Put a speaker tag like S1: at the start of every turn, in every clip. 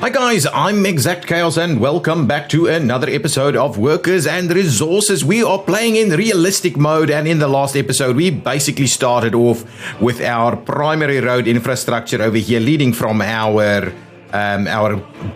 S1: Hi guys, I'm ExactChaos and welcome back to another episode of Workers and Resources. We are playing in realistic mode, and in the last episode we basically started off with our primary road infrastructure over here leading from our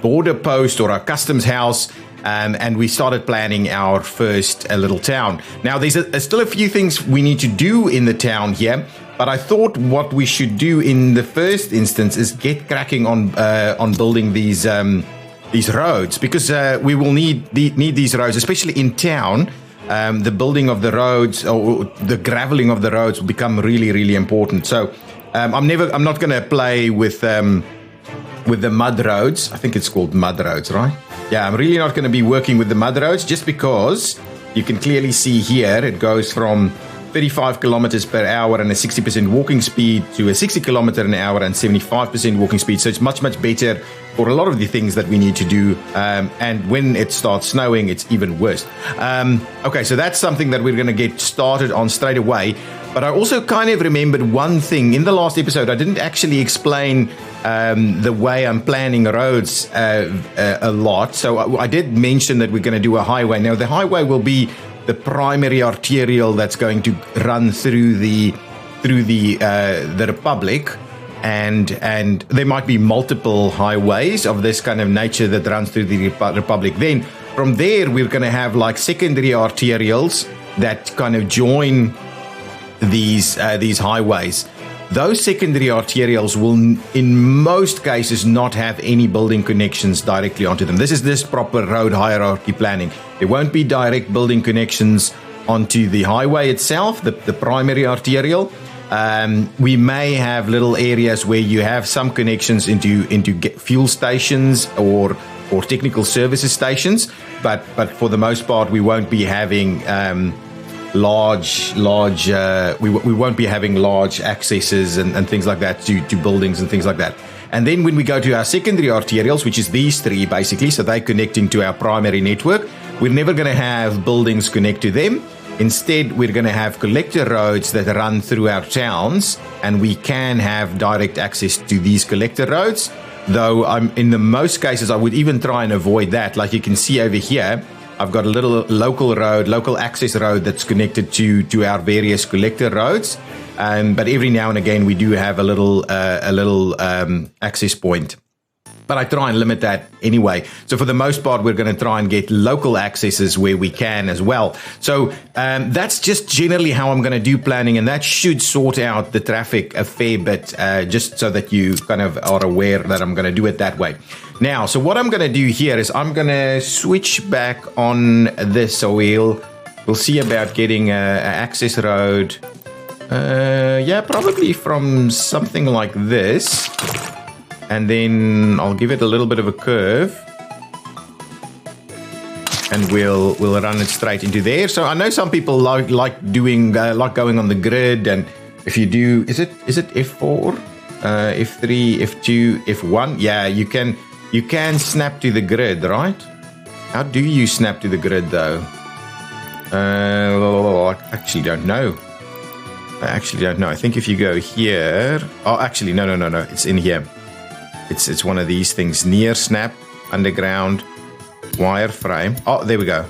S1: border post or our customs house, and we started planning our first little town. Now there's still a few things we need to do in the town here, but I thought what we should do in the first instance is get cracking on building these roads, because we will need these roads, especially in town. The building of the roads or the graveling of the roads will become really important. So I'm not going to play with the mud roads. I think it's called mud roads, right? Yeah, I'm really not going to be working with the mud roads, just because you can clearly see here it goes from 35 kilometers per hour and a 60% walking speed to a 60 kilometer an hour and 75% walking speed. So it's much better for a lot of the things that we need to do. And when it starts snowing, it's even worse. Okay, so that's something that we're going to get started on straight away. But I also kind of remembered one thing. In the last episode, I didn't actually explain the way I'm planning roads a lot. So I did mention that we're going to do a highway. Now, the highway will be the primary arterial that's going to run through the Republic, and there might be multiple highways of this kind of nature that runs through the Republic. Then from there we're going to have like secondary arterials that kind of join these highways. Those secondary arterials will, in most cases, not have any building connections directly onto them. This is proper road hierarchy planning. There won't be direct building connections onto the highway itself, the primary arterial. We may have little areas where you have some connections into fuel stations or technical services stations, but for the most part, we won't be having we won't be having large accesses and things like that to buildings and things like that. And then when we go to our secondary arterials, which is these three basically, so they're connecting to our primary network, we're never going to have buildings connect to them. Instead, we're going to have collector roads that run through our towns, and we can have direct access to these collector roads, though in the most cases I would even try and avoid that. Like you can see over here, I've got a little local access road that's connected to our various collector roads, but every now and again we do have a little access point. But I try and limit that anyway. So for the most part, we're going to try and get local accesses where we can as well. So that's just generally how I'm going to do planning, and that should sort out the traffic a fair bit, just so that you kind of are aware that I'm going to do it that way. Now, so what I'm going to do here is I'm going to switch back on this. So we'll see about getting an access road. Yeah, probably from something like this. And then I'll give it a little bit of a curve, and we'll run it straight into there. So I know some people like going on the grid, and if you do, is it F4, F3, F2, F1? Yeah, you can snap to the grid, right? How do you snap to the grid though? I actually don't know. I think if you go here, oh, actually no, it's in here. It's one of these things, near snap, underground, wireframe. Oh, there we go.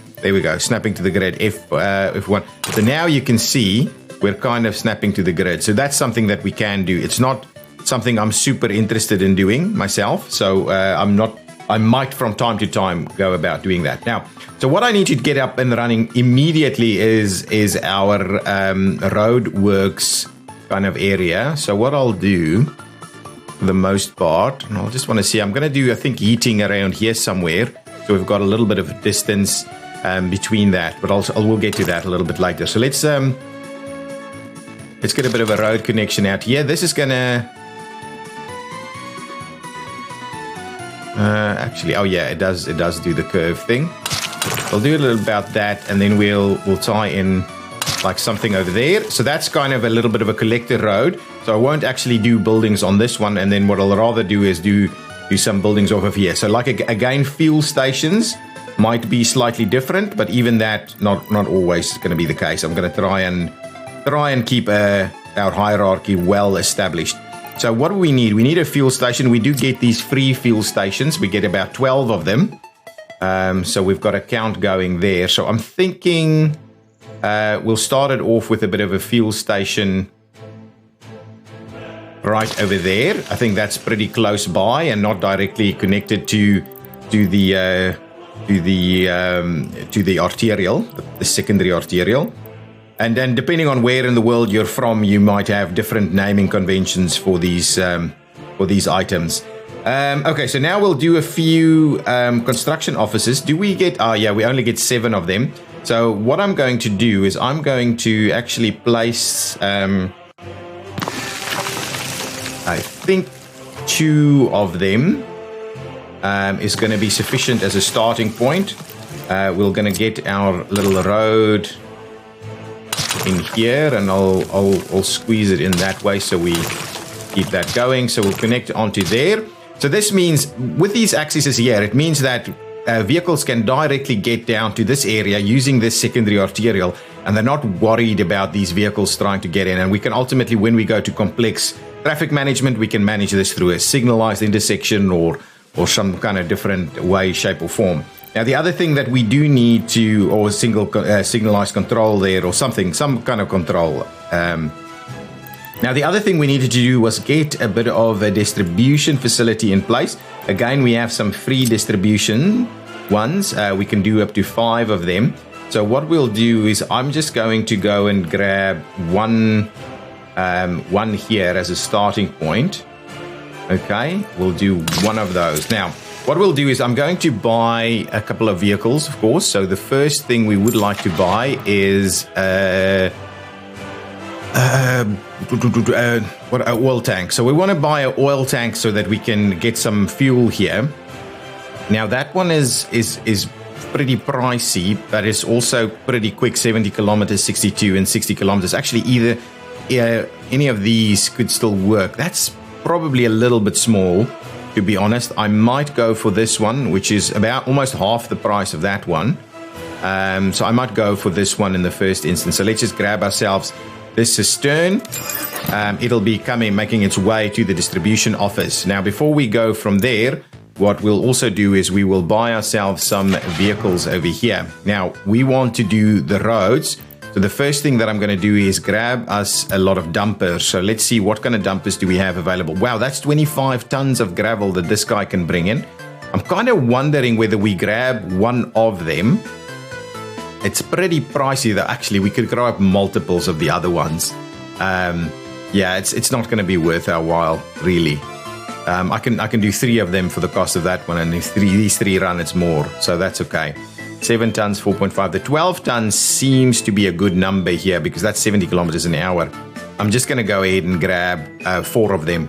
S1: Snapping to the grid, F1. So now you can see we're kind of snapping to the grid. So that's something that we can do. It's not something I'm super interested in doing myself. So I might from time to time go about doing that. Now, so what I need to get up and running immediately is our roadworks kind of area. So what I'll do, for the most part, and I'll just want to see, I'm going to do, I think, heating around here somewhere, so we've got a little bit of a distance between that, but we'll get to that a little bit later. So let's get a bit of a road connection out here. This is gonna actually, oh yeah, it does do the curve thing. I'll do a little about that, and then we'll tie in like something over there. So that's kind of a little bit of a collector road. So I won't actually do buildings on this one, and then what I'll rather do is do some buildings off of here. So like again, fuel stations might be slightly different, but even that not always going to be the case. I'm going to try and keep our hierarchy well established. So what do we need? We need a fuel station. We do get these free fuel stations. We get about 12 of them. So we've got a count going there. So I'm thinking we'll start it off with a bit of a fuel station right over there. I think that's pretty close by and not directly connected to the arterial, the secondary arterial. And then depending on where in the world you're from, you might have different naming conventions for these items. Okay, so now we'll do a few construction offices. Do we get... Oh, yeah, we only get 7 of them. So what I'm going to do is I'm going to actually place... I think 2 of them is going to be sufficient as a starting point. We're going to get our little road in here, and I'll squeeze it in that way so we keep that going. So we'll connect onto there. So this means with these accesses here, it means that vehicles can directly get down to this area using this secondary arterial, and they're not worried about these vehicles trying to get in. And we can ultimately, when we go to complex traffic management, we can manage this through a signalized intersection or some kind of different way, shape or form. Now, the other thing that we do need to, or signalized control there or something, some kind of control. Now, the other thing we needed to do was get a bit of a distribution facility in place. Again, we have some free distribution ones. We can do up to 5 of them. So what we'll do is I'm just going to go and grab one here as a starting point. Okay, we'll do one of those. Now, what we'll do is I'm going to buy a couple of vehicles, of course. So the first thing we would like to buy is an oil tank. So we want to buy an oil tank so that we can get some fuel here. Now that one is pretty pricey, but it's also pretty quick, 70 kilometers, 62 and 60 kilometers. Actually, either any of these could still work. That's probably a little bit small, to be honest. I might go for this one, which is about almost half the price of that one. So I might go for this one in the first instance. So let's just grab ourselves this cistern. It'll be making its way to the distribution office. Now, before we go from there, what we'll also do is we will buy ourselves some vehicles over here. Now, we want to do the roads. So the first thing that I'm going to do is grab us a lot of dumpers. So let's see what kind of dumpers do we have available. Wow, that's 25 tons of gravel that this guy can bring in. I'm kind of wondering whether we grab one of them. It's pretty pricey though. Actually, we could grab multiples of the other ones. Yeah, it's not going to be worth our while, really. I can do 3 of them for the cost of that one, and if these 3 run, it's more. So that's okay. 7 tons, 4.5. The 12 tons seems to be a good number here because that's 70 kilometers an hour. I'm just going to go ahead and grab 4 of them.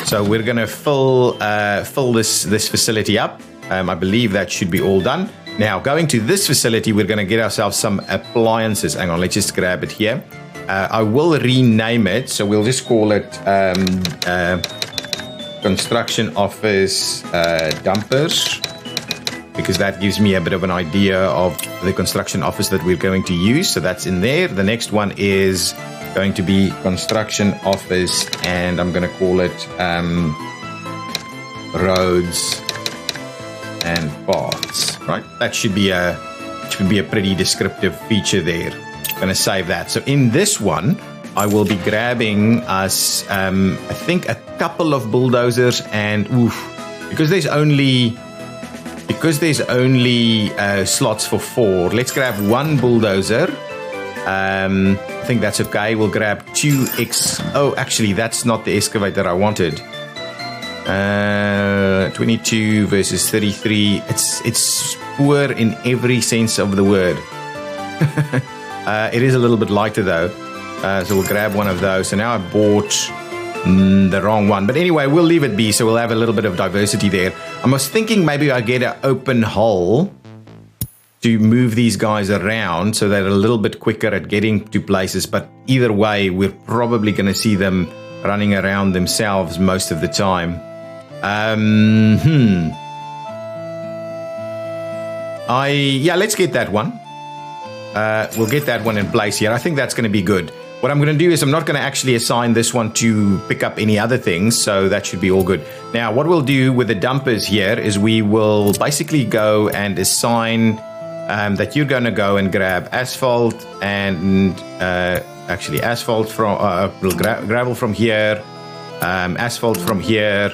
S1: So we're going to fill this facility up. I believe that should be all done. Now, going to this facility, we're going to get ourselves some appliances. Hang on, let's just grab it here. I will rename it. So we'll just call it Construction Office Dumpers, because that gives me a bit of an idea of the construction office that we're going to use. So that's in there. The next one is going to be Construction Office, and I'm going to call it Roads and Paths, right? That should be a pretty descriptive feature there. I'm going to save that. So in this one, I will be grabbing us, I think, a couple of bulldozers, and because there's only slots for 4, let's grab 1 bulldozer. I think that's okay. We'll grab 2 Oh, actually, that's not the excavator I wanted. 22 versus 33. It's poor in every sense of the word. It is a little bit lighter though. So we'll grab one of those. So now I bought the wrong one. But anyway, we'll leave it be. So we'll have a little bit of diversity there. I was thinking maybe I get an open hull to move these guys around so they're a little bit quicker at getting to places. But either way, we're probably going to see them running around themselves most of the time. Let's get that one. We'll get that one in place here. I think that's going to be good. What I'm going to do is I'm not going to actually assign this one to pick up any other things, so that should be all good. Now, what we'll do with the dumpers here is we will basically go and assign that you're going to go and grab asphalt and actually asphalt from gravel from here, asphalt from here.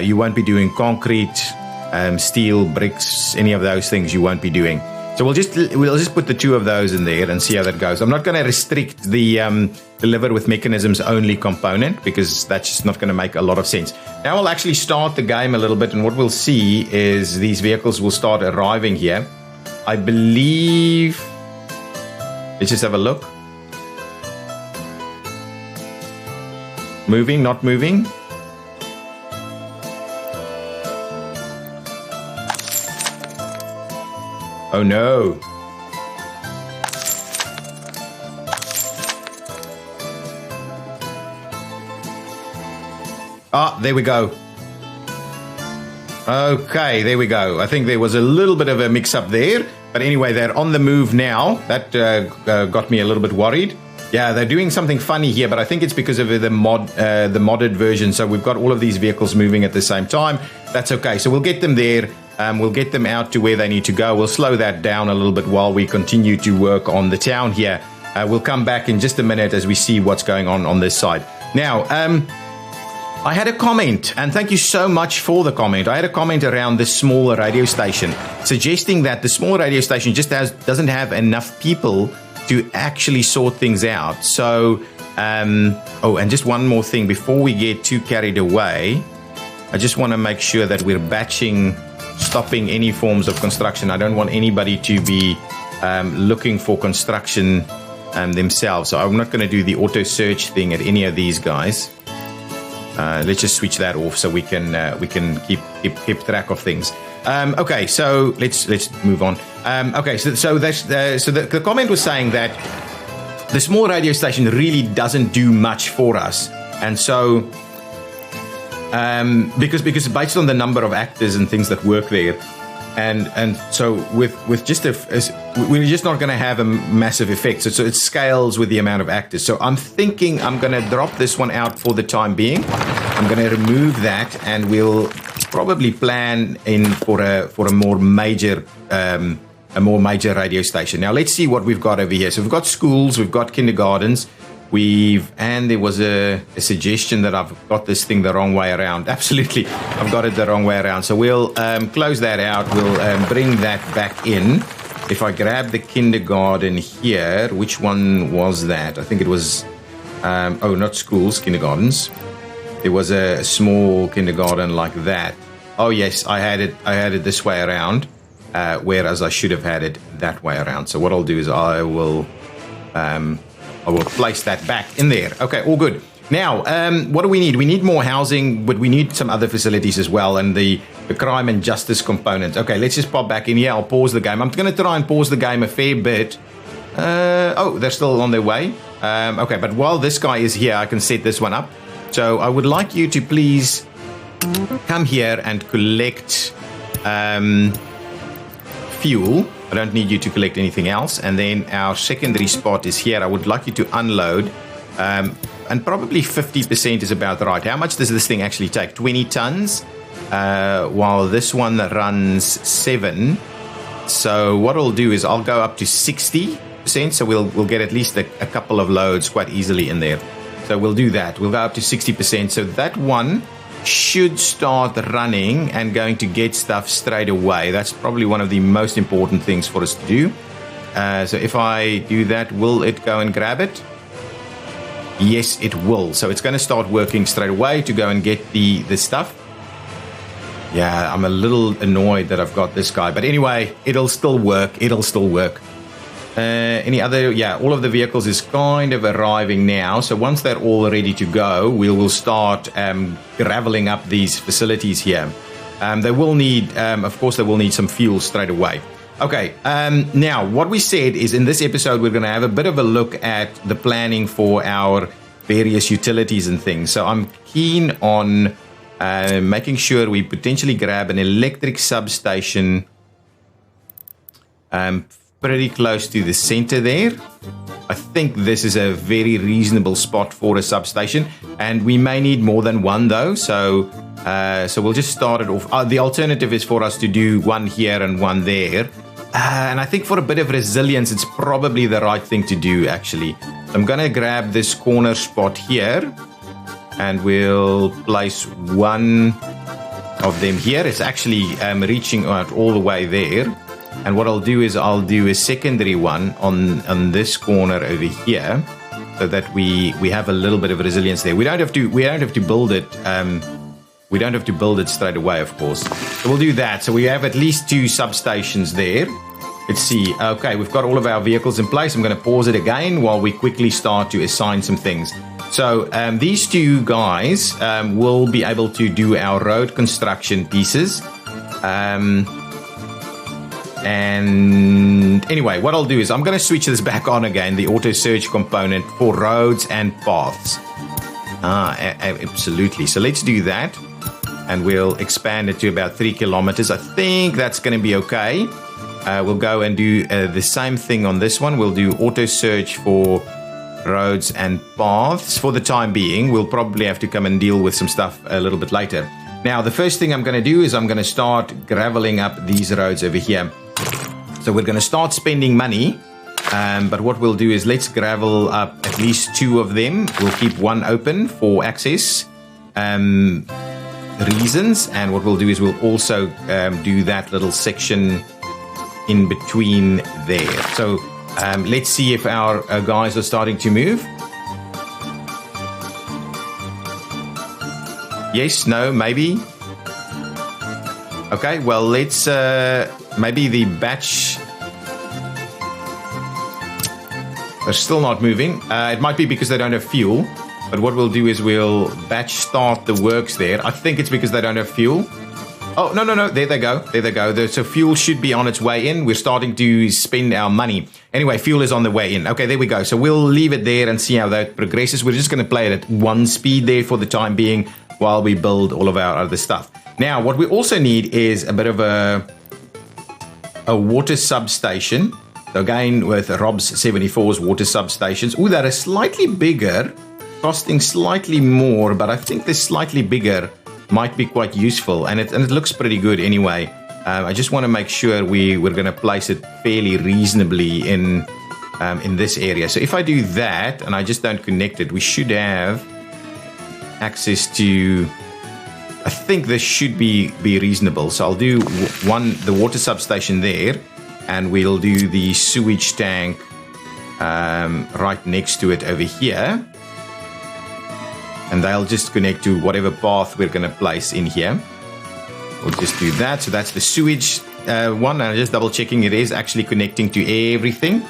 S1: You won't be doing concrete, steel, bricks, any of those things you won't be doing. So we'll just put the 2 of those in there and see how that goes. I'm not going to restrict the deliver with mechanisms only component because that's just not going to make a lot of sense. Now we'll actually start the game a little bit, and what we'll see is these vehicles will start arriving here. I believe, let's just have a look. Moving, not moving. Oh no. Ah, there we go. Okay, there we go. I think there was a little bit of a mix-up there. But anyway, they're on the move now. That got me a little bit worried. Yeah, they're doing something funny here, but I think it's because of the modded version. So we've got all of these vehicles moving at the same time. That's okay. So we'll get them there. We'll get them out to where they need to go. We'll slow that down a little bit while we continue to work on the town here. We'll come back in just a minute as we see what's going on this side. Now, I had a comment, and thank you so much for the comment. I had a comment around this smaller radio station, suggesting that the small radio station just doesn't have enough people to actually sort things out. So, oh, and just one more thing before we get too carried away, I just want to make sure that we're stopping any forms of construction. I don't want anybody to be looking for construction themselves. So I'm not going to do the auto search thing at any of these guys. Let's just switch that off so we can keep track of things. Okay, so let's move on. Okay, so the comment was saying that the small radio station really doesn't do much for us, and so because based on the number of actors and things that work there, and so with just we're just not going to have a massive effect. So it scales with the amount of actors. So I'm thinking I'm going to drop this one out for the time being. I'm going to remove that, and we'll probably plan in for a more major radio station. Now let's see what we've got over here. So we've got schools, we've got kindergartens, and there was a suggestion that I've got this thing the wrong way around. Absolutely, I've got it the wrong way around. So we'll close that out. We'll bring that back in. If I grab the kindergarten here, which one was that? I think it was, not schools, kindergartens. There was a small kindergarten like that. Oh yes, I had it this way around, whereas I should have had it that way around. So what I'll do is I will place that back in there. Okay, all good. Now, what do we need? We need more housing, but we need some other facilities as well, and the crime and justice component. Okay, let's just pop back in here. I'll pause the game. I'm going to try and pause the game a fair bit. They're still on their way. Okay, but while this guy is here, I can set this one up. So I would like you to please come here and collect fuel. I don't need you to collect anything else. And then our secondary spot is here. I would like you to unload. And probably 50% is about right. How much does this thing actually take? 20 tons, while this one runs 7. So what I'll do is I'll go up to 60%. So we'll get at least a couple of loads quite easily in there. So we'll do that. We'll go up to 60%. So that one should start running and going to get stuff straight away. That's probably one of the most important things for us to do. So if I do that, will it go and grab it? Yes, it will. So it's going to start working straight away to go and get the stuff. Yeah, I'm a little annoyed that I've got this guy. But anyway, it'll still work. Any other? Yeah, all of the vehicles is kind of arriving now. So once they're all ready to go, we will start graveling up these facilities here. They will need, of course, they will need some fuel straight away. Okay, now what we said is in this episode, we're going to have a bit of a look at the planning for our various utilities and things. So I'm keen on making sure we potentially grab an electric substation pretty close to the center there. I think this is a very reasonable spot for a substation, and we may need more than one though, so we'll just start it off. The alternative is for us to do one here and one there, and I think for a bit of resilience it's probably the right thing to do actually. I'm gonna grab this corner spot here, and we'll place one of them here. It's actually reaching out all the way there. And what I'll do is I'll do a secondary one on this corner over here, so that we have a little bit of resilience there. We don't have to build it. We don't have to build it straight away, of course. So we'll do that. So we have at least 2 substations there. Let's see. Okay, we've got all of our vehicles in place. I'm going to pause it again while we quickly start to assign some things. So these 2 guys will be able to do our road construction pieces. And anyway, what I'll do is I'm going to switch this back on again, the auto search component for roads and paths. Absolutely. So let's do that, and we'll expand it to about 3 kilometers. I think that's going to be okay. We'll go and do the same thing on this one. We'll do auto search for roads and paths for the time being. We'll probably have to come and deal with some stuff a little bit later. Now, the first thing I'm going to do is I'm going to start graveling up these roads over here. So we're going to start spending money, but what we'll do is let's gravel up at least 2 of them. We'll keep one open for access reasons, and what we'll do is we'll also do that little section in between there. So let's see if our guys are starting to move. Yes, no, maybe. Okay, well, let's maybe the batch are still not moving. It might be because they don't have fuel, but what we'll do is we'll batch start the works there. I think it's because they don't have fuel. Oh, no, there they go. So fuel should be on its way in. We're starting to spend our money. Anyway, fuel is on the way in. Okay, there we go. So we'll leave it there and see how that progresses. We're just going to play it at 1 speed there for the time being while we build all of our other stuff. Now, what we also need is a bit of a water substation. So again, with Rob's 74's water substations. Oh, that is slightly bigger, costing slightly more, but I think this slightly bigger might be quite useful, and it looks pretty good anyway. I just want to make sure we're going to place it fairly reasonably in this area. So if I do that and I just don't connect it, we should have access to, I think this should be reasonable. So I'll do the water substation there, and we'll do the sewage tank right next to it over here. And they'll just connect to whatever path we're going to place in here. We'll just do that. So that's the sewage one. And I'm just double checking it is actually connecting to everything.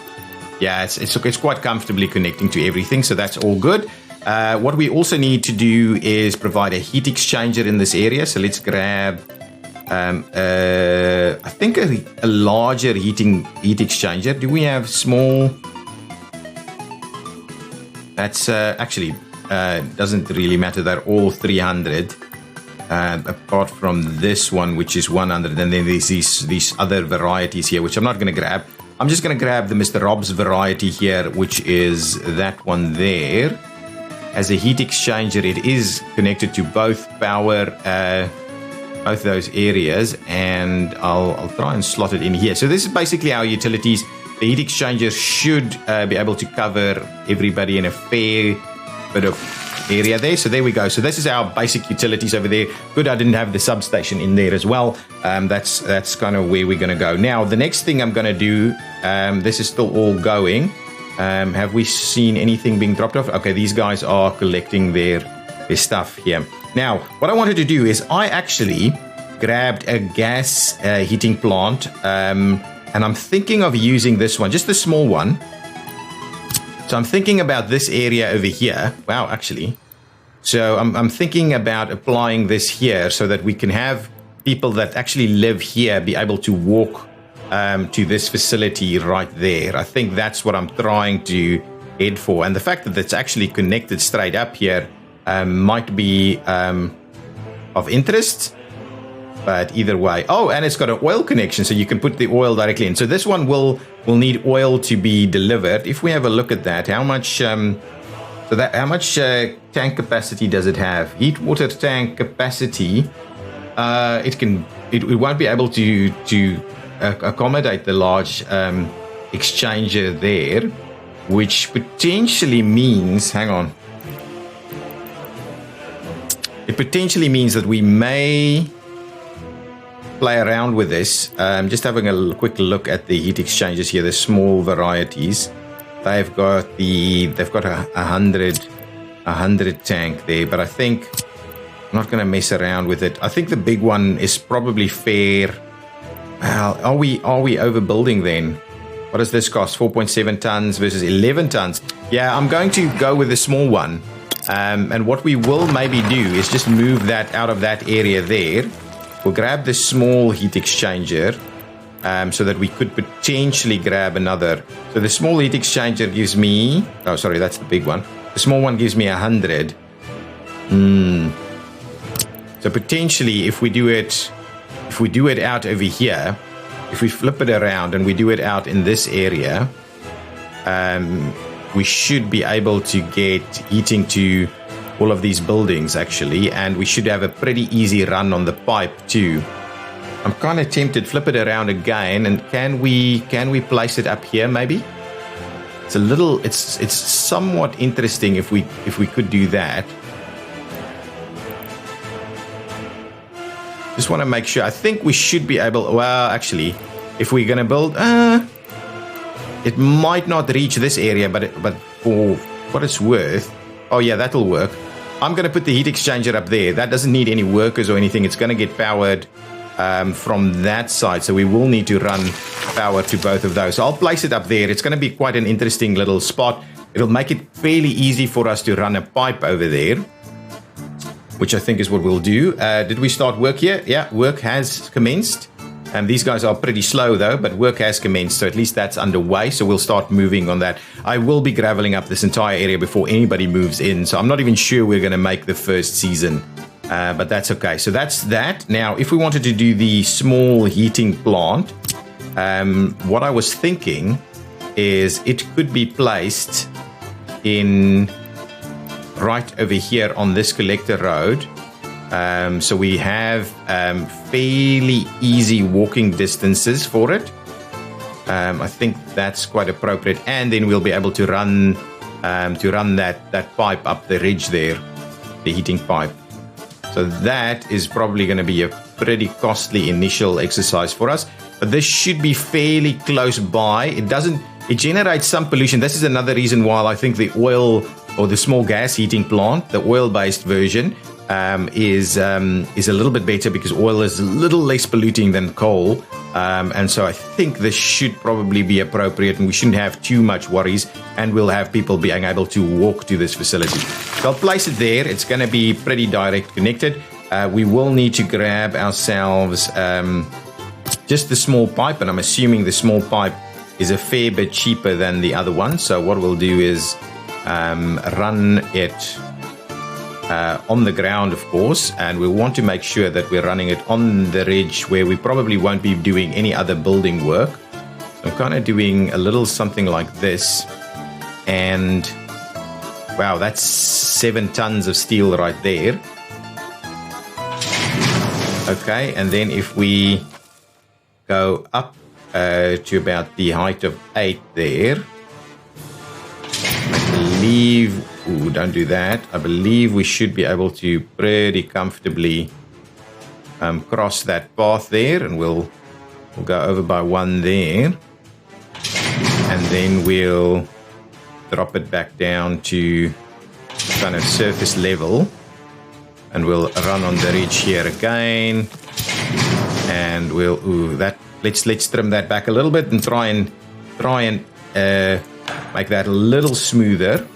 S1: Yeah, it's quite comfortably connecting to everything. So that's all good. What we also need to do is provide a heat exchanger in this area. So let's grab, I think a larger heat exchanger. Do we have small? That's actually doesn't really matter. They're all 300, apart from this one, which is 100. And then there's these other varieties here, which I'm not going to grab. I'm just going to grab the Mr. Rob's variety here, which is that one there. As a heat exchanger, it is connected to both power, both those areas, and I'll try and slot it in here. So this is basically our utilities. The heat exchanger should be able to cover everybody in a fair bit of area there. So there we go. So this is our basic utilities over there. Good, I didn't have the substation in there as well. That's kind of where we're going to go. Now, the next thing I'm going to do, this is still all going. Have we seen anything being dropped off? Okay, these guys are collecting their stuff here. Now, what I wanted to do is I actually grabbed a gas heating plant, and I'm thinking of using this one, just the small one. So I'm thinking about this area over here. Wow, actually. So I'm thinking about applying this here so that we can have people that actually live here be able to walk to this facility right there. I think that's what I'm trying to head for. And the fact that it's actually connected straight up here might be of interest. But either way, oh, and it's got an oil connection, so you can put the oil directly in. So this one will need oil to be delivered. If we have a look at that, how much tank capacity does it have? Heat water tank capacity. It won't be able to accommodate the large exchanger there, which potentially means, hang on. It potentially means that we may play around with this. Just having a quick look at the heat exchangers here, the small varieties. They've got a 100 tank there, but I think I'm not going to mess around with it. I think the big one is probably fair. Well, are we overbuilding then? What does this cost? 4.7 tons versus 11 tons. Yeah, I'm going to go with the small one. And what we will maybe do is just move that out of that area there. We'll grab the small heat exchanger so that we could potentially grab another. So the small heat exchanger gives me... Oh, sorry, that's the big one. The small one gives me 100. So potentially, if we do it out over here, if we flip it around and we do it out in this area, we should be able to get heating to all of these buildings actually, and we should have a pretty easy run on the pipe too. I'm kind of tempted, flip it around again, and can we place it up here maybe? It's somewhat interesting if we could do that. Just want to make sure. I think we should be able, well actually, if we're going to build, it might not reach this area, but for what it's worth, oh yeah, that'll work. I'm going to put the heat exchanger up there. That doesn't need any workers or anything. It's going to get powered from that side, so we will need to run power to both of those. So I'll place it up there. It's going to be quite an interesting little spot. It'll make it fairly easy for us to run a pipe over there, which I think is what we'll do. Did we start work here? Yeah, work has commenced. These guys are pretty slow though, but work has commenced, so at least that's underway. So we'll start moving on that. I will be graveling up this entire area before anybody moves in, so I'm not even sure we're going to make the first season, but that's okay. So that's that. Now, if we wanted to do the small heating plant, what I was thinking is it could be placed in right over here on this collector road. So we have fairly easy walking distances for it. I think that's quite appropriate, and then we'll be able to run that pipe up the ridge there, the heating pipe. So that is probably going to be a pretty costly initial exercise for us, but this should be fairly close by. It generates some pollution. This is another reason why I think the oil or the small gas heating plant, the oil-based version, is a little bit better, because oil is a little less polluting than coal, and so I think this should probably be appropriate, and we shouldn't have too much worries, and we'll have people being able to walk to this facility. So I'll place it there. It's going to be pretty direct connected. We will need to grab ourselves just the small pipe, and I'm assuming the small pipe is a fair bit cheaper than the other one. So what we'll do is run it on the ground, of course, and we'll want to make sure that we're running it on the ridge where we probably won't be doing any other building work. I'm kind of doing a little something like this, and wow, that's 7 tons of steel right there. Okay, and then if we go up to about the height of 8 there, I believe, ooh, don't do that. I believe we should be able to pretty comfortably cross that path there, and we'll go over by 1 there, and then we'll drop it back down to kind of surface level, and we'll run on the ridge here again, and we'll let's trim that back a little bit and try and make that a little smoother.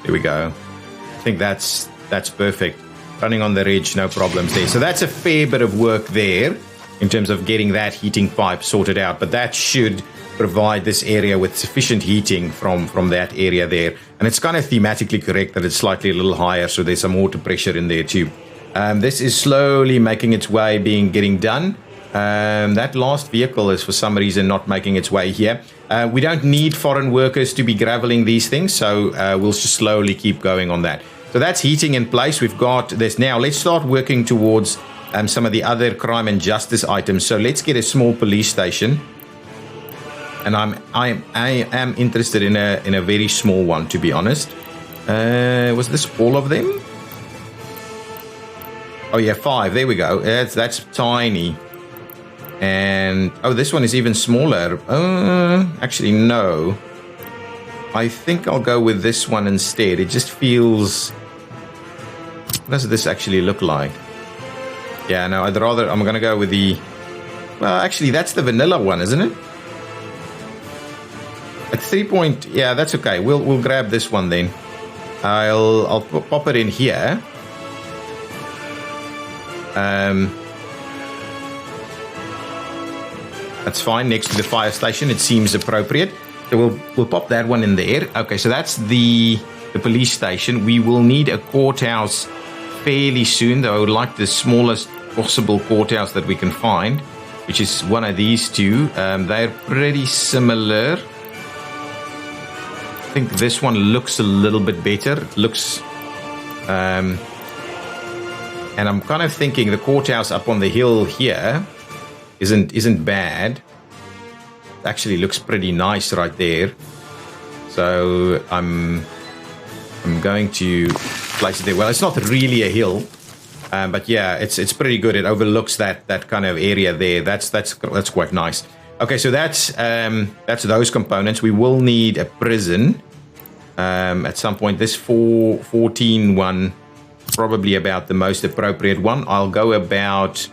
S1: There we go. I think that's perfect. Running on the ridge, no problems there. So that's a fair bit of work there in terms of getting that heating pipe sorted out, but that should provide this area with sufficient heating from that area there. And it's kind of thematically correct that it's slightly a little higher, so there's some water pressure in there too. This is slowly making its way, getting done. That last vehicle is for some reason not making its way here. We don't need foreign workers to be graveling these things, so we'll just slowly keep going on that. So that's heating in place. We've got this now. Let's start working towards some of the other crime and justice items. So let's get a small police station. And I am interested in a very small one, to be honest. Was this all of them? Oh yeah, 5. There we go. That's tiny. And oh, this one is even smaller. Actually, no. I think I'll go with this one instead. It just feels. What does this actually look like? Yeah, no. I'm gonna go with the. Well, actually, that's the vanilla one, isn't it? At 3 point, yeah, that's okay. We'll grab this one then. I'll pop it in here. That's fine. Next to the fire station, it seems appropriate. So we'll pop that one in there. Okay, so that's the police station. We will need a courthouse fairly soon, though I would like the smallest possible courthouse that we can find, which is one of these two. They're pretty similar. I think this one looks a little bit better. It looks, and I'm kind of thinking the courthouse up on the hill here isn't bad. Actually, looks pretty nice right there. So I'm going to place it there. Well, it's not really a hill, but yeah, it's pretty good. It overlooks that kind of area there. That's quite nice. Okay, so that's those components. We will need a prison at some point. This 14 one, probably about the most appropriate one. I'll go about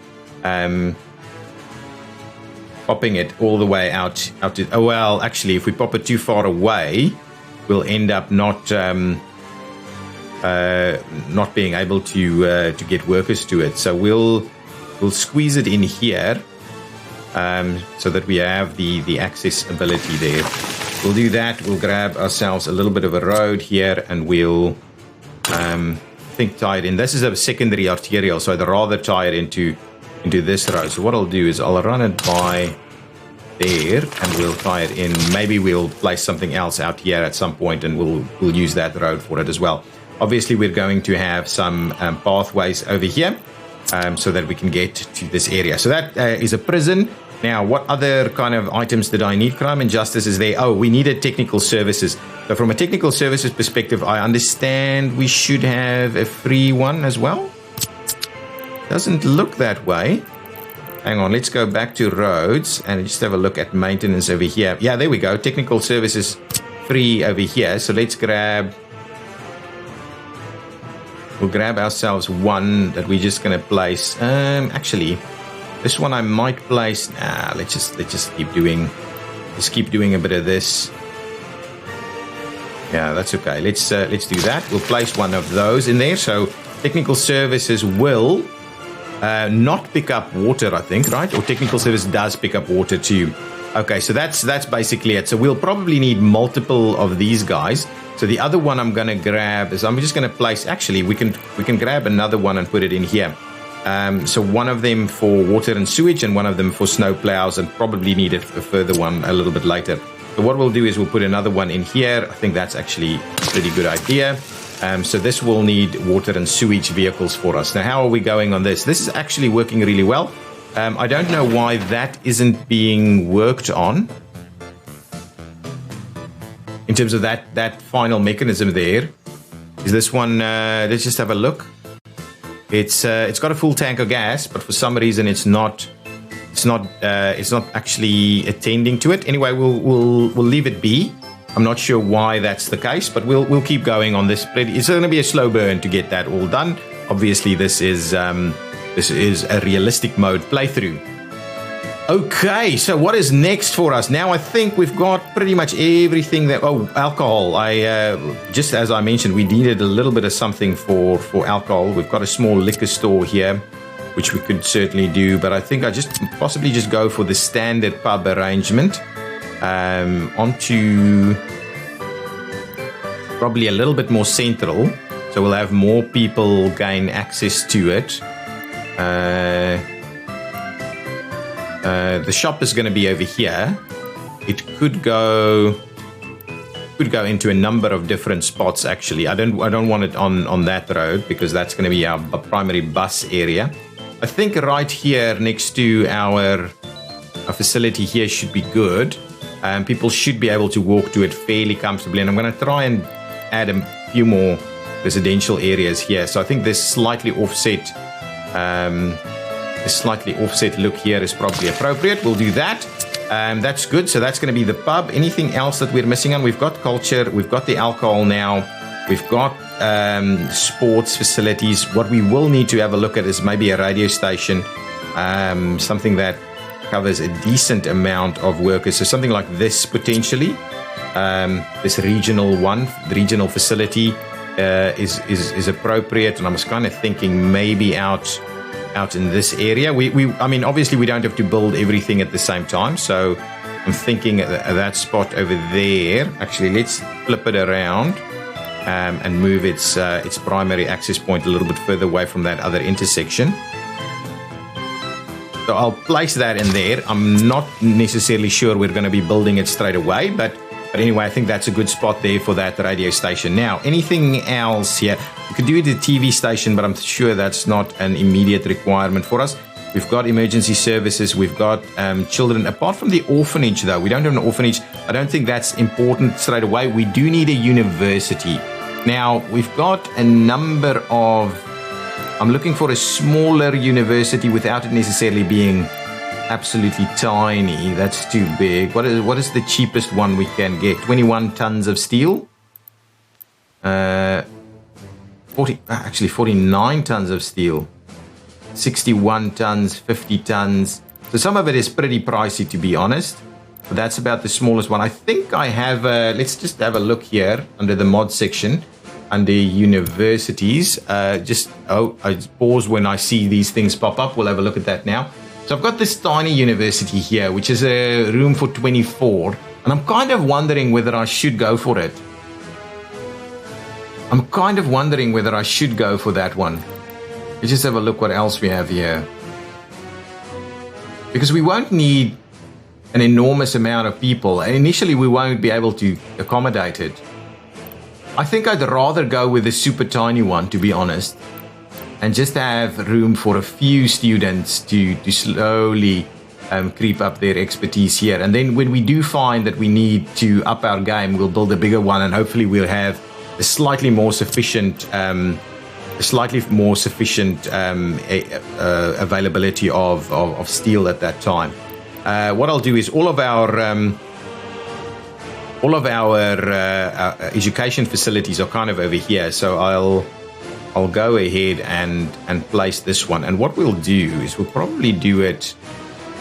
S1: popping it all the way out to. Oh well, actually, if we pop it too far away, we'll end up not being able to get workers to it. So we'll squeeze it in here. So that we have the accessibility there. We'll do that. We'll grab ourselves a little bit of a road here, and we'll tie it in. This is a secondary arterial, so I'd rather tie it into this road. So what I'll do is I'll run it by there, and we'll tie it in. Maybe we'll place something else out here at some point, and we'll use that road for it as well. Obviously, we're going to have some pathways over here. So that we can get to this area. So that is a prison. Now, what other kind of items did I need? Crime and justice is there. Oh, we needed technical services. So from a technical services perspective, I understand we should have a free one as well. Doesn't look that way. Hang on, let's go back to roads and just have a look at maintenance over here. Yeah, there we go. Technical services free over here. So let's grab... We'll grab ourselves one that we're just going to place. Actually, this one I might place. Nah, let's just keep doing. Let's keep doing a bit of this. Yeah, that's okay. Let's do that. We'll place one of those in there. So technical services will not pick up water, I think, right? Or technical service does pick up water too. Okay, so that's basically it. So we'll probably need multiple of these guys. So the other one I'm going to grab is I'm just going to place. Actually, we can grab another one and put it in here. So one of them for water and sewage, and one of them for snow plows, and probably need a further one a little bit later. So what we'll do is we'll put another one in here. I think that's actually a pretty good idea. So this will need water and sewage vehicles for us. Now, how are we going on this? This is actually working really well. I don't know why that isn't being worked on. In terms of that final mechanism there, is this one? Let's just have a look. It's got a full tank of gas, but for some reason it's not actually attending to it. Anyway, we'll leave it be. I'm not sure why that's the case, but we'll keep going on this. It's going to be a slow burn to get that all done. Obviously, this is a realistic mode playthrough. Okay, so what is next for us? Now I think we've got pretty much everything that... Oh, alcohol. Just as I mentioned, we needed a little bit of something for alcohol. We've got a small liquor store here, which we could certainly do, but I think I possibly just go for the standard pub arrangement. Onto probably a little bit more central. So we'll have more people gain access to it. The shop is going to be over here. It could go into a number of different spots. Actually, I don't want it on that road because that's going to be our primary bus area. I think right here next to our facility here should be good. People should be able to walk to it fairly comfortably, and I'm going to try and add a few more residential areas here. So I think this slightly offset look here is probably appropriate. We'll do that. That's good. So that's going to be the pub. Anything else that we're missing on? We've got culture. We've got the alcohol now. We've got sports facilities. What we will need to have a look at is maybe a radio station, something that covers a decent amount of workers. So something like this potentially. This regional one, the regional facility is appropriate. And I was kind of thinking maybe out in this area. I mean, obviously we don't have to build everything at the same time. So I'm thinking at that spot over there. Actually, let's flip it around and move its primary access point a little bit further away from that other intersection. So I'll place that in there. I'm not necessarily sure we're going to be building it straight away, but anyway, I think that's a good spot there for that radio station. Now, anything else here? We could do it at the TV station, but I'm sure that's not an immediate requirement for us. We've got emergency services. We've got children. Apart from the orphanage, though, we don't have an orphanage. I don't think that's important straight away. We do need a university. Now, we've got a number of... I'm looking for a smaller university without it necessarily being absolutely tiny. That's too big. What is the cheapest one we can get? 21 tons of steel. 49 tons of steel. 61 tons, 50 tons. So some of it is pretty pricey, to be honest. But that's about the smallest one. I think I have, let's just have a look here under the mod section, under universities. I pause when I see these things pop up. We'll have a look at that now. So I've got this tiny university here, which is a room for 24. And I'm kind of wondering whether I should go for it. I'm kind of wondering whether I should go for that one. Let's just have a look what else we have here. Because we won't need an enormous amount of people. And initially, we won't be able to accommodate it. I think I'd rather go with a super tiny one, to be honest. And just have room for a few students to slowly creep up their expertise here. And then when we do find that we need to up our game, we'll build a bigger one, and hopefully we'll have a slightly more sufficient availability of steel at that time. What I'll do is all of our education facilities are kind of over here, so I'll go ahead and place this one. And what we'll do is we'll probably do it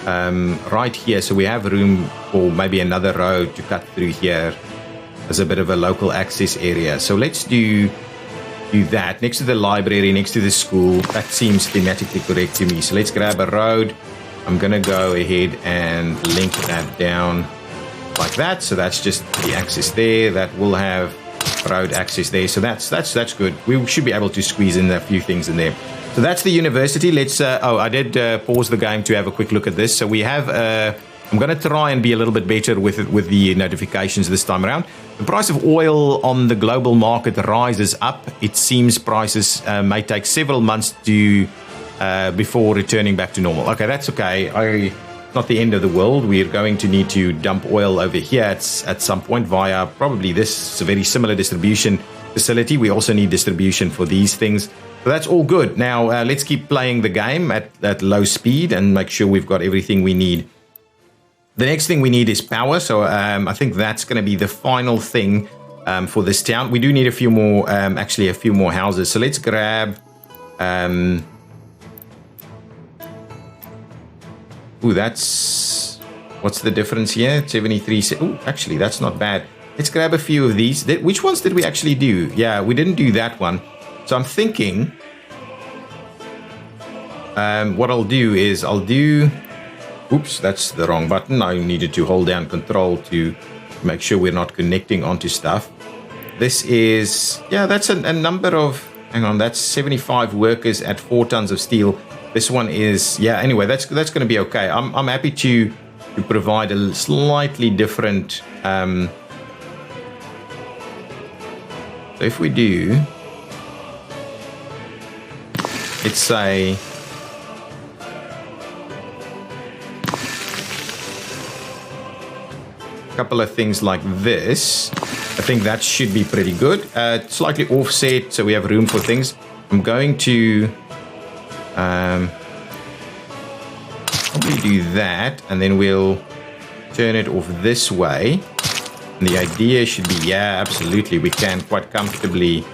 S1: right here, so we have room for maybe another road to cut through here as a bit of a local access area. So let's do that next to the library, next to the school. That seems thematically correct to me. So let's grab a road. I'm gonna go ahead and link that down like that. So that's just the access there. That will have road access there. So that's good. We should be able to squeeze in a few things in there. So that's the university. Let's I did pause the game to have a quick look at this. So we have I'm going to try and be a little bit better with the notifications this time around. The price of oil on the global market rises up. It seems prices may take several months before returning back to normal. Okay, that's okay. Not the end of the world. We're going to need to dump oil over here at some point via probably this very similar distribution facility. We also need distribution for these things. So that's all good. Now, let's keep playing the game at low speed and make sure we've got everything we need. The next thing we need is power. So I think that's going to be the final thing for this town. We do need a few more, actually a few more houses. So let's grab... what's the difference here? 73. Actually, that's not bad. Let's grab a few of these. Which ones did we actually do? Yeah, we didn't do that one. So I'm thinking what I'll do is oops, that's the wrong button. I needed to hold down control to make sure we're not connecting onto stuff. This is, yeah, that's a number of, hang on, that's 75 workers at 4 tons of steel. This one is, yeah, anyway, that's going to be okay. I'm happy to provide a slightly different, so if we do, let's say, a couple of things like this, I think that should be pretty good. Slightly offset, so we have room for things. I'm going to probably do that, and then we'll turn it off this way. And the idea should be, yeah, absolutely, we can quite comfortably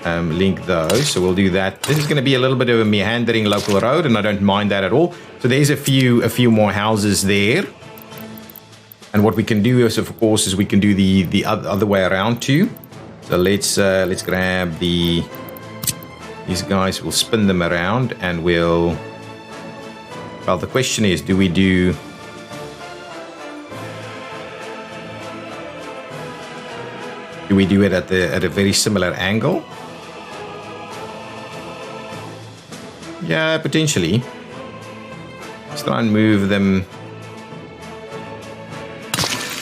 S1: link those. So we'll do that. This is going to be a little bit of a meandering local road, and I don't mind that at all. So there's a few more houses there. And what we can do is, of course, is we can do the other way around too. So let's grab these guys. We'll spin them around, and we'll. Well, the question is, do we do? Do we do it at a very similar angle? Yeah, potentially. Let's try and move them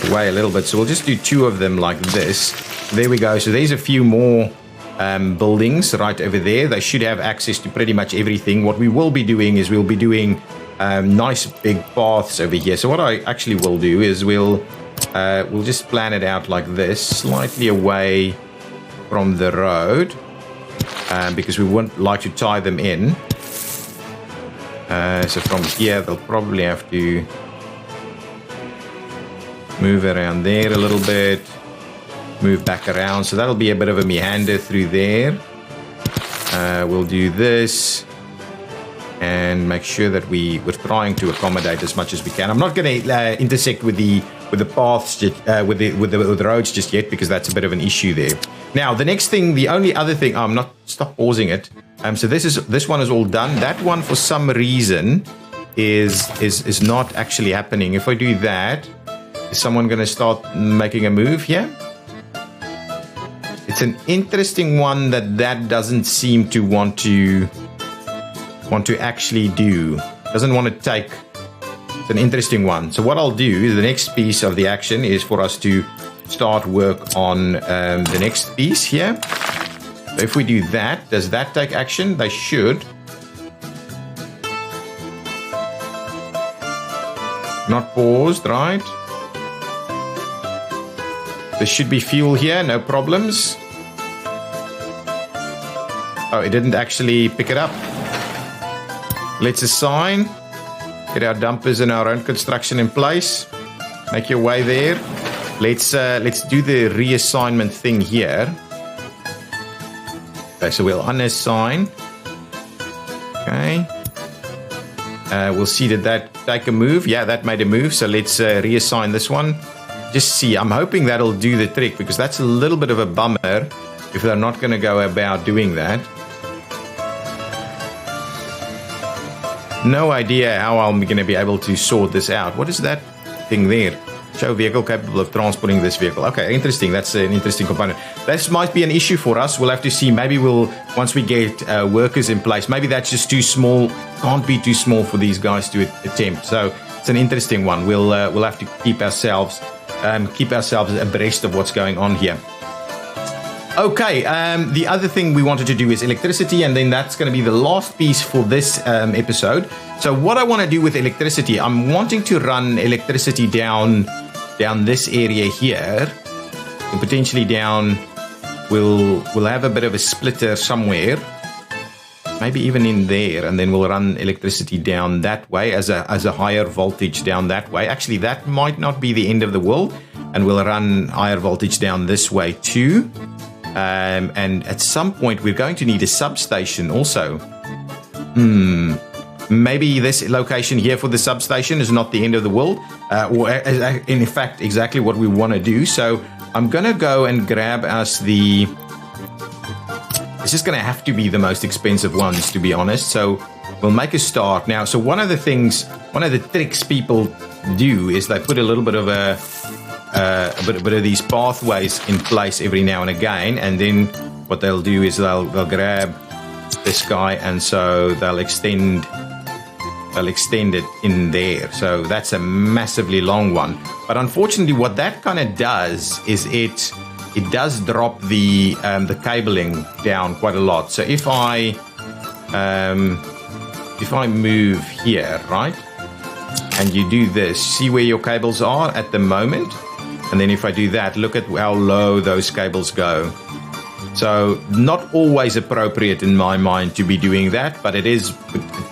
S1: away a little bit. So we'll just do 2 of them like this. There we go. So there's a few more buildings right over there. They should have access to pretty much everything. What we will be doing is we'll be doing nice big paths over here. So what I actually will do is we'll just plan it out like this, slightly away from the road, because we wouldn't like to tie them in. So from here, they'll probably have to move around there a little bit, move back around. So that'll be a bit of a meander through there. We'll do this and make sure that we're trying to accommodate as much as we can. I'm not going to intersect with the paths, with the roads just yet, because that's a bit of an issue there. Now, the next thing, the only other thing, I'm not, stop pausing it. So this one is all done. That one, for some reason, is not actually happening. If I do that, is someone going to start making a move here? It's an interesting one that doesn't seem to want to actually do. Doesn't want to take. It's an interesting one. So what I'll do, the next piece of the action is for us to start work on the next piece here. So if we do that, does that take action? They should. Not paused, right? There should be fuel here, no problems. Oh, it didn't actually pick it up. Let's assign. Get our dumpers and our own construction in place. Make your way there. Let's do the reassignment thing here. Okay, so we'll unassign. Okay. We'll see, did that take a move? Yeah, that made a move. So let's reassign this one. Just see, I'm hoping that'll do the trick, because that's a little bit of a bummer if they're not going to go about doing that. No idea how I'm going to be able to sort this out. What is that thing there? Show vehicle capable of transporting this vehicle. Okay, interesting. That's an interesting component. This might be an issue for us. We'll have to see. Maybe once we get workers in place, maybe that's just too small. Can't be too small for these guys to attempt. So it's an interesting one. We'll have to keep ourselves abreast of what's going on here. Okay, the other thing we wanted to do is electricity, and then that's going to be the last piece for this episode. So what I want to do with electricity, I'm wanting to run electricity down this area here, and potentially down. We'll have a bit of a splitter somewhere, maybe even in there, and then we'll run electricity down that way as a higher voltage down that way. Actually, that might not be the end of the world, and we'll run higher voltage down this way too. And at some point, we're going to need a substation also. Maybe this location here for the substation is not the end of the world, or in fact, exactly what we want to do. So I'm going to go and grab us this is going to have to be the most expensive ones, to be honest. So we'll make a start now. So one of the tricks people do is they put a little bit of a a bit of these pathways in place every now and again, and then what they'll do is they'll grab this guy, and so they'll extend it in there. So that's a massively long one. But unfortunately, what that kind of does is it does drop the cabling down quite a lot. So if I move here, right, and you do this, see where your cables are at the moment, and then if I do that, look at how low those cables go. So not always appropriate in my mind to be doing that, but it is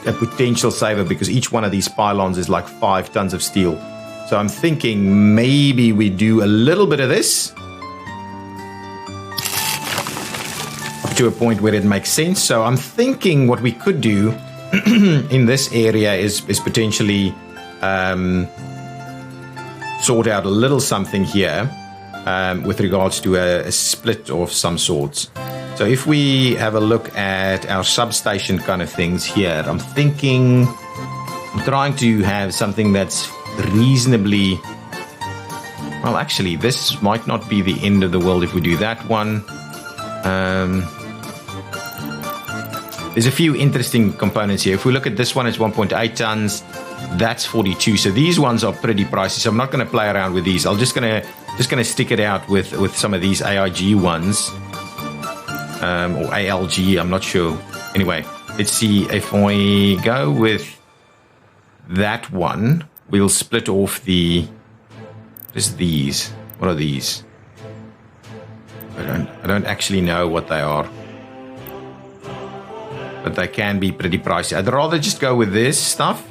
S1: a potential saver because each one of these pylons is like 5 tons of steel. So I'm thinking maybe we do a little bit of this up to a point where it makes sense. So I'm thinking what we could do in this area is potentially sort out a little something here. With regards to a split of some sorts. So if we have a look at our substation kind of things here, I'm trying to have something that's reasonably, well, actually, this might not be the end of the world if we do that one. There's a few interesting components here. If we look at this one, it's 1.8 tons. That's 42. So these ones are pretty pricey. So I'm not going to play around with these. I'm just going to stick it out with some of these AIG ones, or ALG. I'm not sure. Anyway, let's see if we go with that one. We'll split off just these. What are these? I don't actually know what they are, but they can be pretty pricey. I'd rather just go with this stuff.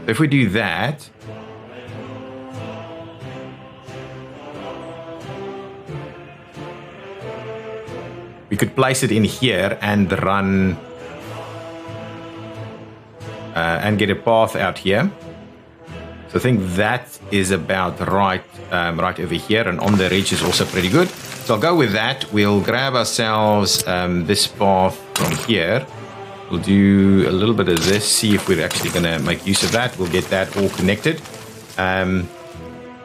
S1: If we do that, we could place it in here and run and get a path out here. So I think that is about right over here, and on the ridge is also pretty good. So I'll go with that. We'll grab ourselves this path from here. We'll do a little bit of this, see if we're actually going to make use of that. We'll get that all connected. And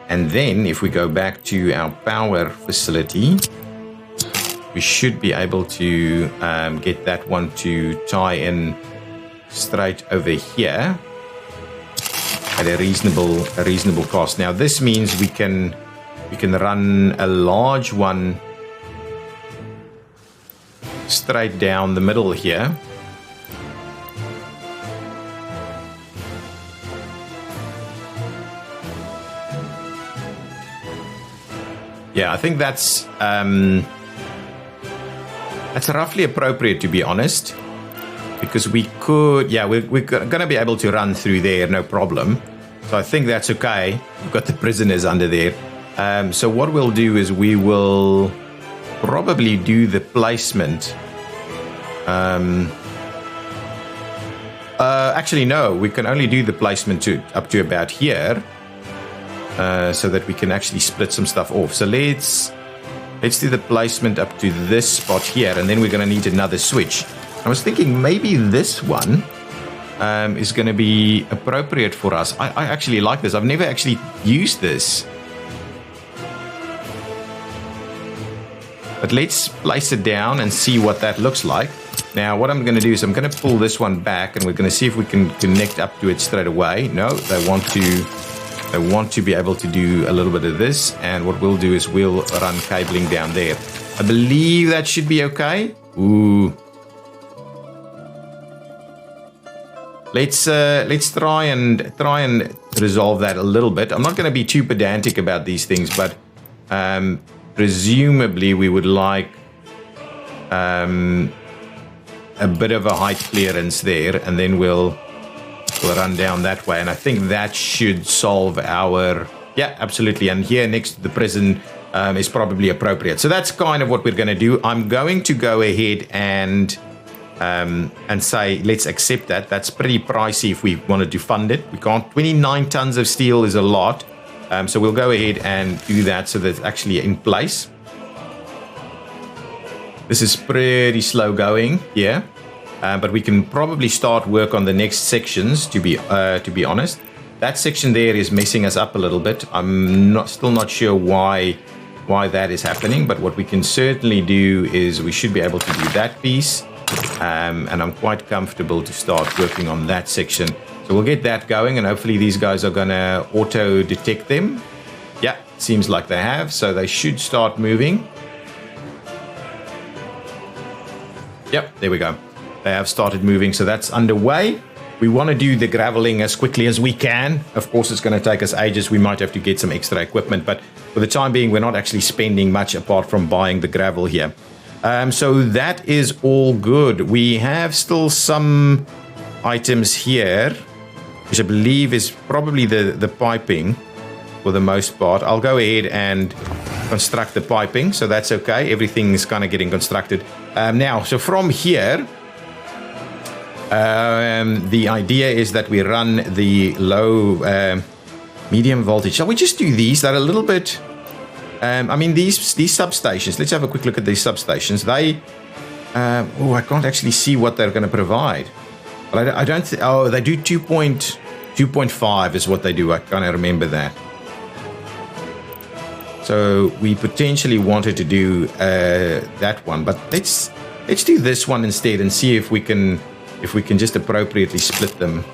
S1: then if we go back to our power facility, we should be able to get that one to tie in straight over here at a reasonable cost. Now this means we can run a large one straight down the middle here. Yeah, I think that's roughly appropriate, to be honest, because we could, we're going to be able to run through there, no problem. So I think that's okay. We've got the prisoners under there. So what we'll do is we will probably do the placement. Actually, no, we can only do the placement up to about here. So that we can actually split some stuff off. So let's do the placement up to this spot here, and then we're going to need another switch. I was thinking maybe this one is going to be appropriate for us. I actually like this. I've never actually used this. But let's place it down and see what that looks like. Now, what I'm going to do is I'm going to pull this one back, and we're going to see if we can connect up to it straight away. No, they want to be able to do a little bit of this, and what we'll do is we'll run cabling down there. I believe that should be okay. Ooh. Let's try and resolve that a little bit. I'm not going to be too pedantic about these things, but presumably we would like a bit of a height clearance there, and then we'll run down that way, and I think that should solve our... Yeah, absolutely. And here next to the prison is probably appropriate. So that's kind of what we're going to do. I'm going to go ahead and say, let's accept that. That's pretty pricey if we wanted to fund it. We can't. 29 tons of steel is a lot. So we'll go ahead and do that so that it's actually in place. This is pretty slow going here. But we can probably start work on the next sections, to be honest. that section there is messing us up a little bit. I'm still not sure why that is happening, but what we can certainly do is we should be able to do that piece, and I'm quite comfortable to start working on that section. So we'll get that going, and hopefully these guys are going to auto-detect them. Yeah, seems like they have, so they should start moving. Yep, there we go. They have started moving, so that's underway. We want to do the graveling as quickly as we can. Of course, it's going to take us ages. We might have to get some extra equipment, but for the time being, we're not actually spending much apart from buying the gravel here. So that is all good. We have still some items here, which I believe is probably the piping for the most part. I'll go ahead and construct the piping, so that's okay. Everything is kind of getting constructed. Now, so from here, the idea is that we run the low, medium voltage. Shall we just do these? They're a little bit... I mean, these substations, let's have a quick look at these substations. They... I can't actually see what they're going to provide. But I don't... they do 2.5 is what they do. I kind of remember that. So we potentially wanted to do that one. But let's do this one instead and see if we can just appropriately split them.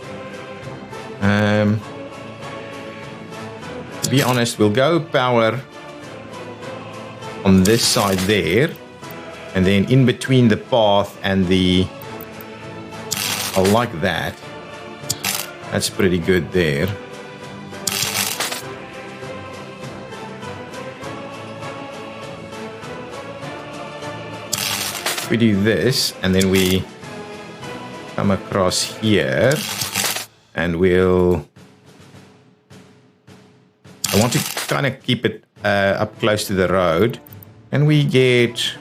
S1: To be honest, we'll go power on this side there, and then in between the path and the... I like that. That's pretty good there. We do this, and then we come across here, and we'll... I want to kind of keep it up close to the road, and we get...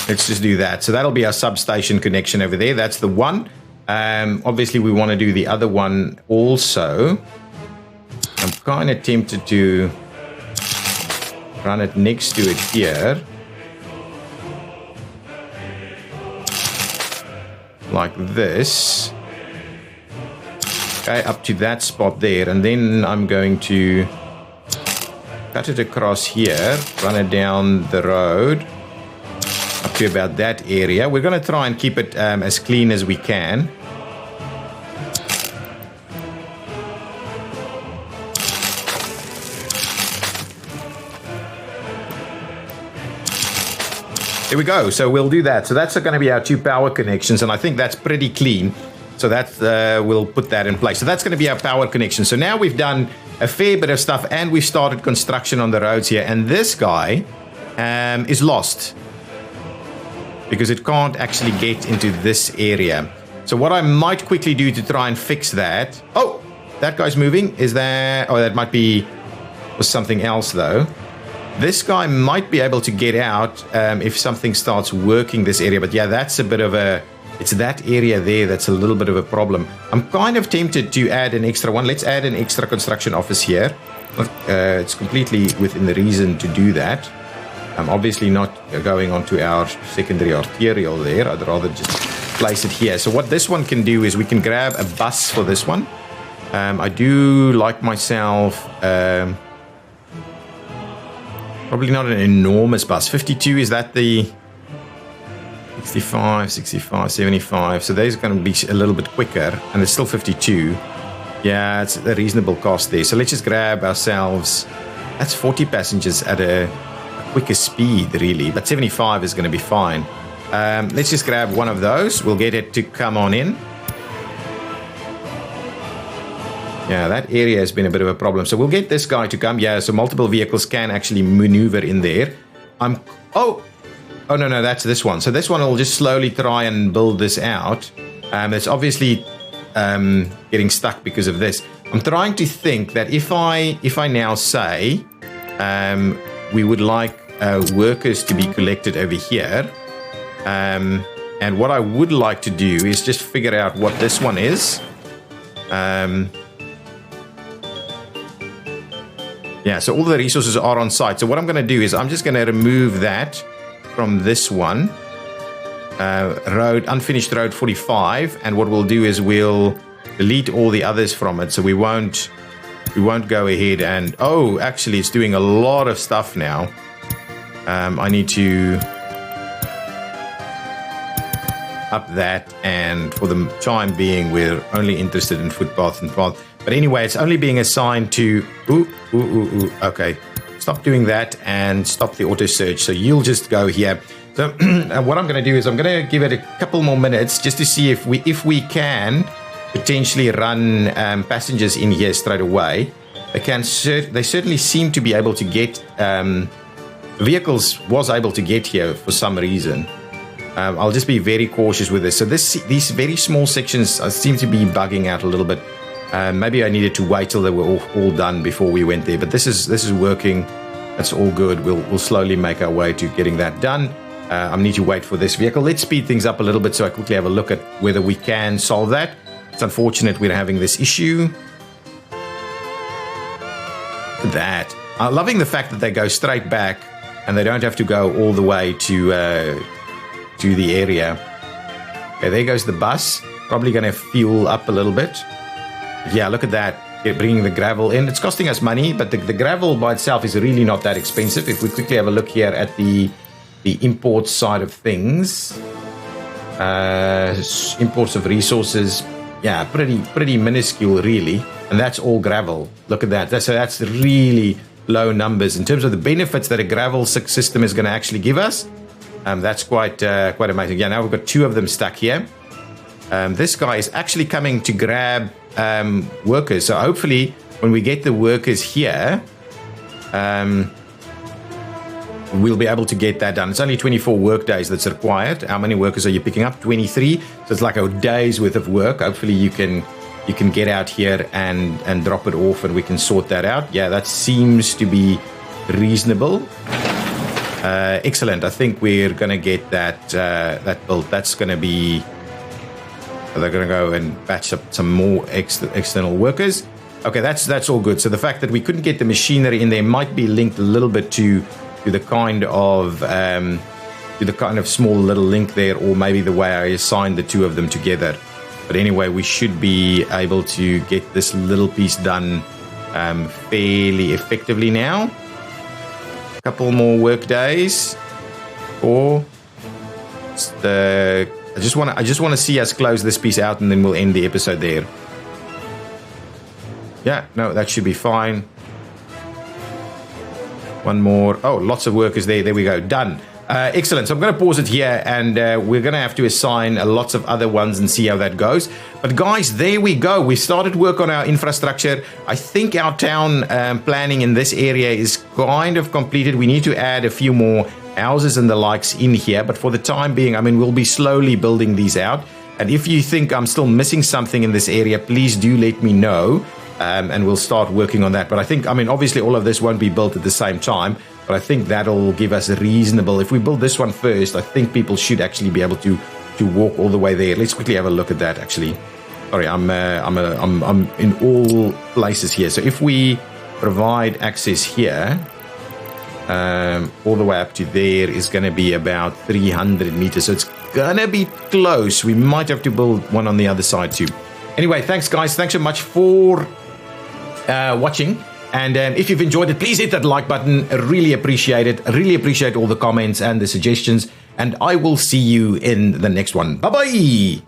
S1: Let's just do that. So that'll be our substation connection over there. That's the one. Obviously, we want to do the other one also. I'm kind of tempted to run it next to it here. Like this. Okay, up to that spot there. And then I'm going to cut it across here, run it down the road up to about that area. We're going to try and keep it as clean as we can. There we go. So we'll do that. So that's going to be our two power connections, and I think that's pretty clean. So that we'll put that in place. So that's going to be our power connection. So now we've done a fair bit of stuff, and we've started construction on the roads here. And this guy is lost because it can't actually get into this area. So what I might quickly do to try and fix that... Oh, that guy's moving. Is that... Oh, that might be... was something else, though. This guy might be able to get out if something starts working this area. But yeah, that's a bit of a... It's that area there that's a little bit of a problem. I'm kind of tempted to add an extra one. Let's add an extra construction office here. It's completely within the reason to do that. I'm obviously not going onto our secondary arterial there. I'd rather just place it here. So what this one can do is we can grab a bus for this one. I do like myself... probably not an enormous bus. 52, is that the 65, 65, 75? So those are going to be a little bit quicker, and it's still 52. Yeah, it's a reasonable cost there. So let's just grab ourselves... That's 40 passengers at a quicker speed, really. But 75 is going to be fine. Let's just grab one of those. We'll get it to come on in. Yeah, that area has been a bit of a problem. So we'll get this guy to come. Yeah, so multiple vehicles can actually maneuver in there. Oh, no, that's this one. So this one will just slowly try and build this out. It's obviously getting stuck because of this. I'm trying to think that if I now say we would like workers to be collected over here. And what I would like to do is just figure out what this one is. Yeah, so all the resources are on site. So what I'm going to do is I'm just going to remove that from this one. unfinished road 45, and what we'll do is we'll delete all the others from it, so we won't go ahead and actually it's doing a lot of stuff now. I need to up that, and for the time being we're only interested in footpath and path. But anyway, it's only being assigned to okay, stop doing that and stop the auto search. So you'll just go here. So what I'm going to do is I'm going to give it a couple more minutes just to see if we can potentially run passengers in here straight away. They certainly seem to be able to get vehicles was able to get here for some reason. I'll just be very cautious with this. So these very small sections seem to be bugging out a little bit. Maybe I needed to wait till they were all done before we went there. But this is working. That's all good. We'll slowly make our way to getting that done. I need to wait for this vehicle. Let's speed things up a little bit so I quickly have a look at whether we can solve that. It's unfortunate we're having this issue. Look at that. I'm loving the fact that they go straight back and they don't have to go all the way to the area. Okay, there goes the bus. Probably going to fuel up a little bit. Yeah, look at that. Bringing the gravel in. It's costing us money, but the gravel by itself is really not that expensive. If we quickly have a look here at the import side of things, imports of resources, yeah, pretty minuscule really, and that's all gravel. Look at that. That's really low numbers in terms of the benefits that a gravel system is going to actually give us. That's quite amazing. Yeah, now we've got two of them stuck here. This guy is actually coming to grab workers. So hopefully when we get the workers here, we'll be able to get that done. It's only 24 work days that's required. How many workers are you picking up? 23. So it's like a day's worth of work. Hopefully you can get out here and drop it off and we can sort that out. Yeah, that seems to be reasonable. Excellent. I think we're going to get that built. That's going to be... They're going to go and batch up some more external workers. Okay, that's all good. So the fact that we couldn't get the machinery in there might be linked a little bit to the kind of small little link there, or maybe the way I assigned the two of them together. But anyway, we should be able to get this little piece done fairly effectively now. A couple more work days, or I just want to see us close this piece out, and then we'll end the episode there. Yeah, no, that should be fine. One more. Oh, lots of workers there. There we go. Done. Excellent. So I'm going to pause it here, and we're going to have to assign lots of other ones and see how that goes. But guys, there we go. We started work on our infrastructure. I think our town planning in this area is kind of completed. We need to add a few more houses and the likes in here, but for the time being, I mean, we'll be slowly building these out. And if you think I'm still missing something in this area, please do let me know, and we'll start working on that. But I think, I mean, obviously all of this won't be built at the same time, but I think that'll give us a reasonable... If we build this one first, I think people should actually be able to walk all the way there. Let's quickly have a look at that, actually. Sorry, I'm in all places here. So if we provide access here, all the way up to there is going to be about 300 meters. So it's going to be close. We might have to build one on the other side too. Anyway, thanks guys. Thanks so much for watching. And if you've enjoyed it, please hit that like button. I really appreciate it. I really appreciate all the comments and the suggestions. And I will see you in the next one. Bye-bye.